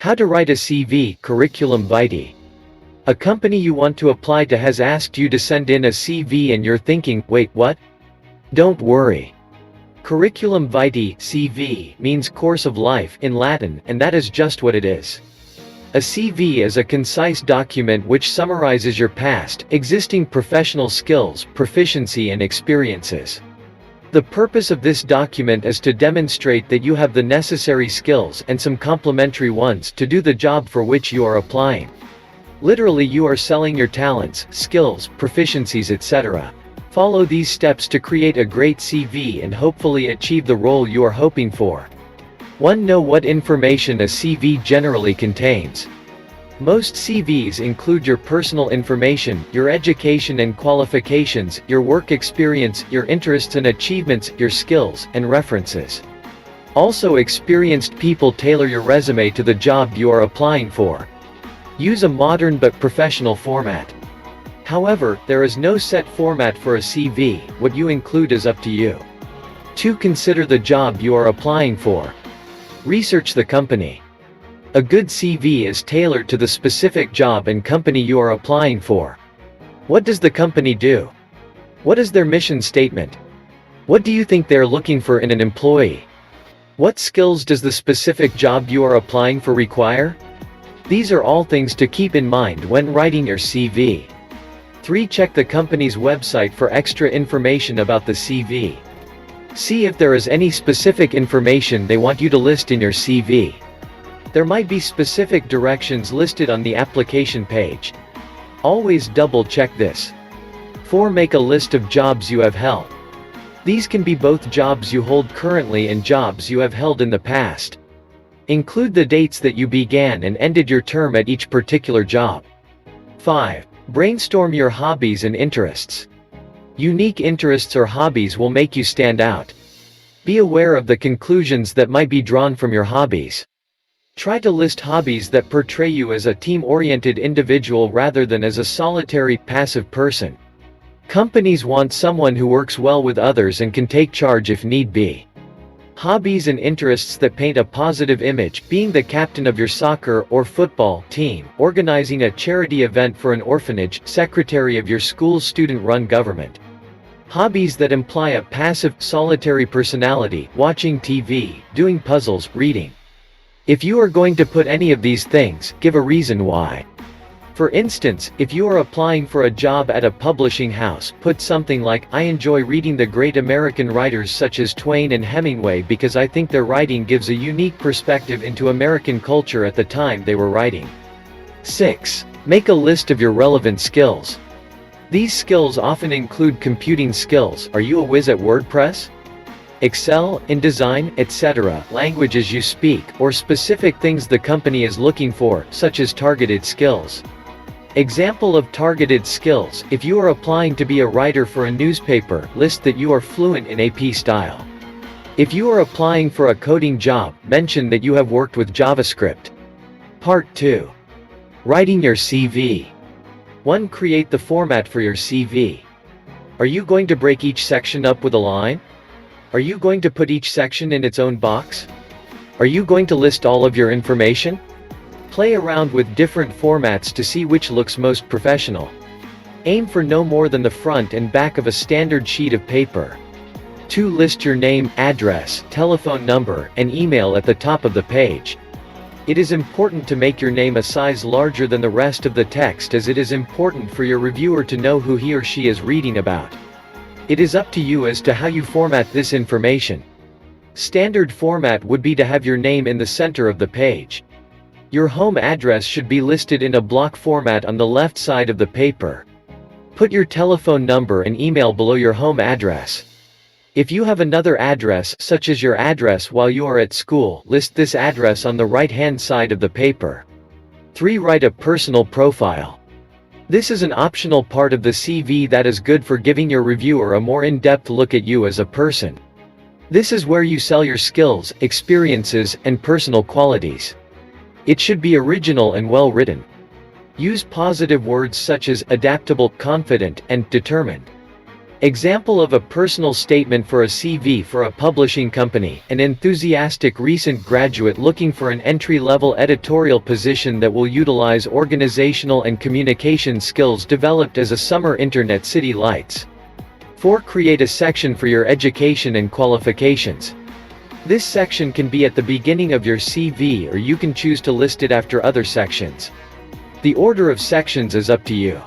How to write a CV, curriculum vitae. A company you want to apply to has asked you to send in a CV and you're thinking, wait, what? Don't worry. Curriculum vitae, CV, means course of life in Latin, and that is just what it is. A CV is a concise document which summarizes your past, existing professional skills, proficiency and experiences. The purpose of this document is to demonstrate that you have the necessary skills, and some complementary ones, to do the job for which you are applying. Literally, you are selling your talents, skills, proficiencies, etc. Follow these steps to create a great CV and hopefully achieve the role you are hoping for. 1. Know what information a CV generally contains. Most CVs include your personal information, your education and qualifications, your work experience, your interests and achievements, your skills, and references. Also, experienced people tailor your resume to the job you are applying for. Use a modern but professional format. However, there is no set format for a CV, what you include is up to you. 2. Consider the job you are applying for. Research the company. A good CV is tailored to the specific job and company you are applying for. What does the company do? What is their mission statement? What do you think they're looking for in an employee? What skills does the specific job you are applying for require? These are all things to keep in mind when writing your CV. 3. Check the company's website for extra information about the CV. See if there is any specific information they want you to list in your CV. There might be specific directions listed on the application page. Always double check this. 4. Make a list of jobs you have held. These can be both jobs you hold currently and jobs you have held in the past. Include the dates that you began and ended your term at each particular job. 5. Brainstorm your hobbies and interests. Unique interests or hobbies will make you stand out. Be aware of the conclusions that might be drawn from your hobbies. Try to list hobbies that portray you as a team-oriented individual rather than as a solitary, passive person. Companies want someone who works well with others and can take charge if need be. Hobbies and interests that paint a positive image, being the captain of your soccer or football team, organizing a charity event for an orphanage, secretary of your school's student-run government. Hobbies that imply a passive, solitary personality, watching TV, doing puzzles, reading. If you are going to put any of these things, give a reason why. For instance, if you are applying for a job at a publishing house, put something like, I enjoy reading the great American writers such as Twain and Hemingway because I think their writing gives a unique perspective into American culture at the time they were writing. 6. Make a list of your relevant skills. These skills often include computing skills. Are you a whiz at WordPress? Excel, InDesign, etc., languages you speak, or specific things the company is looking for, such as targeted skills. Example of targeted skills: if you are applying to be a writer for a newspaper, list that you are fluent in AP style. If you are applying for a coding job, mention that you have worked with JavaScript. Part 2. Writing your CV. 1. Create the format for your CV. Are you going to break each section up with a line? Are you going to put each section in its own box? Are you going to list all of your information? Play around with different formats to see which looks most professional. Aim for no more than the front and back of a standard sheet of paper. 2. List your name, address, telephone number, and email at the top of the page. It is important to make your name a size larger than the rest of the text, as it is important for your reviewer to know who he or she is reading about. It is up to you as to how you format this information. Standard format would be to have your name in the center of the page. Your home address should be listed in a block format on the left side of the paper. Put your telephone number and email below your home address. If you have another address, such as your address while you are at school, list this address on the right-hand side of the paper. 3. Write a personal profile. This is an optional part of the CV that is good for giving your reviewer a more in-depth look at you as a person. This is where you sell your skills, experiences, and personal qualities. It should be original and well written. Use positive words such as adaptable, confident, and determined. Example of a personal statement for a CV for a publishing company: an enthusiastic recent graduate looking for an entry-level editorial position that will utilize organizational and communication skills developed as a summer intern at City Lights. 4. Create a section for your education and qualifications. This section can be at the beginning of your CV, or you can choose to list it after other sections. The order of sections is up to you.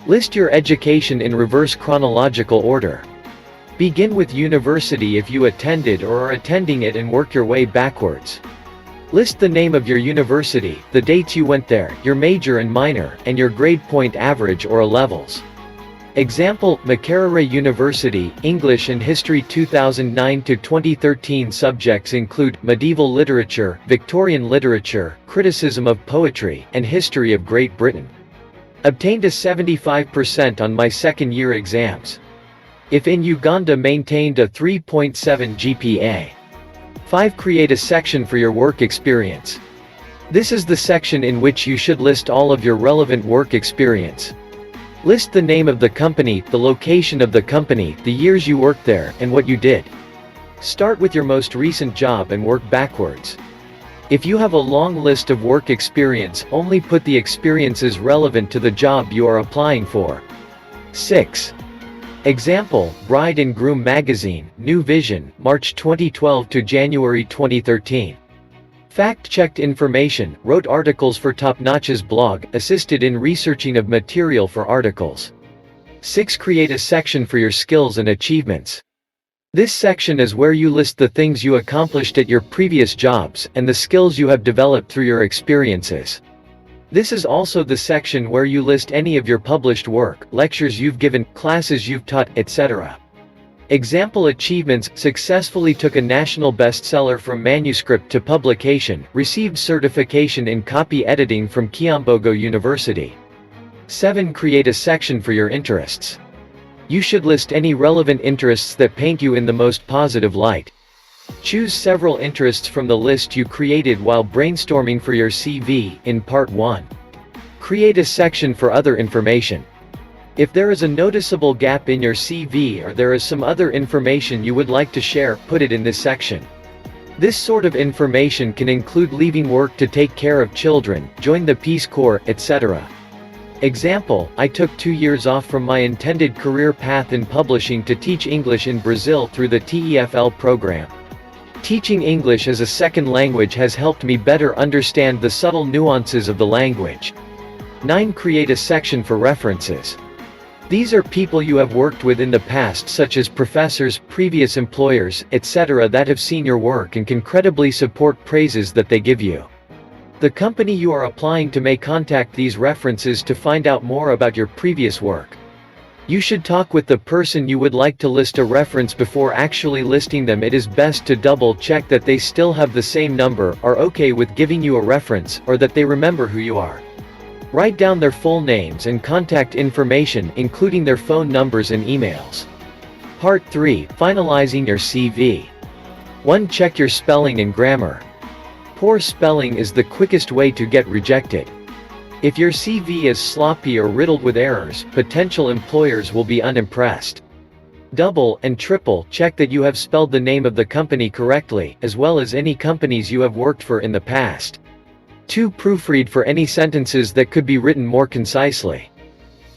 List your education in reverse chronological order. Begin with university if you attended or are attending it, and work your way backwards. List the name of your university, the dates you went there, your major and minor, and your grade point average or A-levels. Example: Makerere University, English and History 2009 to 2013. Subjects include medieval literature, Victorian literature, criticism of poetry, and history of Great Britain. Obtained a 75% on my second year exams. If in Uganda, maintained a 3.7 GPA. 5. Create a section for your work experience. This is the section in which you should list all of your relevant work experience. List the name of the company, the location of the company, the years you worked there, and what you did. Start with your most recent job and work backwards. If you have a long list of work experience, only put the experiences relevant to the job you are applying for. 6. Example: Bride and Groom Magazine, New Vision, March 2012 to January 2013. Fact-checked information, wrote articles for Top Notch's blog, assisted in researching of material for articles. 6. Create a section for your skills and achievements. This section is where you list the things you accomplished at your previous jobs, and the skills you have developed through your experiences. This is also the section where you list any of your published work, lectures you've given, classes you've taught, etc. Example achievements: successfully took a national bestseller from manuscript to publication, received certification in copy editing from Kiambogo University. 7. Create a section for your interests. You should list any relevant interests that paint you in the most positive light. Choose several interests from the list you created while brainstorming for your CV, in Part 1. Create a section for other information. If there is a noticeable gap in your CV, or there is some other information you would like to share, put it in this section. This sort of information can include leaving work to take care of children, join the Peace Corps, etc. Example: I took 2 years off from my intended career path in publishing to teach English in Brazil through the TEFL program. Teaching English as a second language has helped me better understand the subtle nuances of the language. 9. Create a section for references. These are people you have worked with in the past, such as professors, previous employers, etc., that have seen your work and can credibly support praises that they give you. The company you are applying to may contact these references to find out more about your previous work. You should talk with the person you would like to list a reference before actually listing them. It is best to double check that they still have the same number, are okay with giving you a reference, or that they remember who you are. Write down their full names and contact information, including their phone numbers and emails. Part 3. Finalizing your CV. 1. Check your spelling and grammar. Poor spelling is the quickest way to get rejected. If your CV is sloppy or riddled with errors, potential employers will be unimpressed. Double and triple check that you have spelled the name of the company correctly, as well as any companies you have worked for in the past. 2. Proofread for any sentences that could be written more concisely.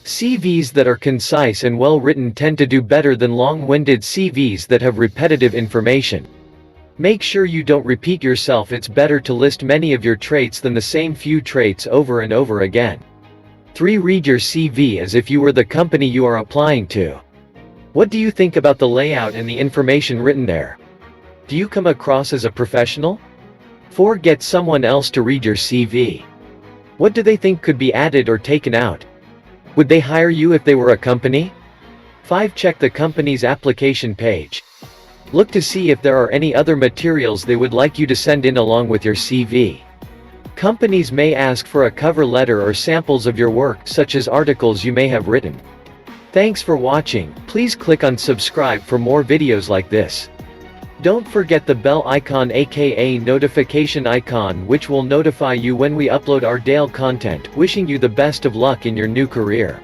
CVs that are concise and well written tend to do better than long-winded CVs that have repetitive information. Make sure you don't repeat yourself. It's better to list many of your traits than the same few traits over and over again. 3. Read your CV as if you were the company you are applying to. What do you think about the layout and the information written there? Do you come across as a professional? 4. Get someone else to read your CV. What do they think could be added or taken out? Would they hire you if they were a company? 5. Check the company's application page. Look to see if there are any other materials they would like you to send in along with your CV. Companies may ask for a cover letter or samples of your work, such as articles you may have written. Thanks for watching. Please click on subscribe for more videos like this. Don't forget the bell icon, aka notification icon, which will notify you when we upload our daily content. Wishing you the best of luck in your new career.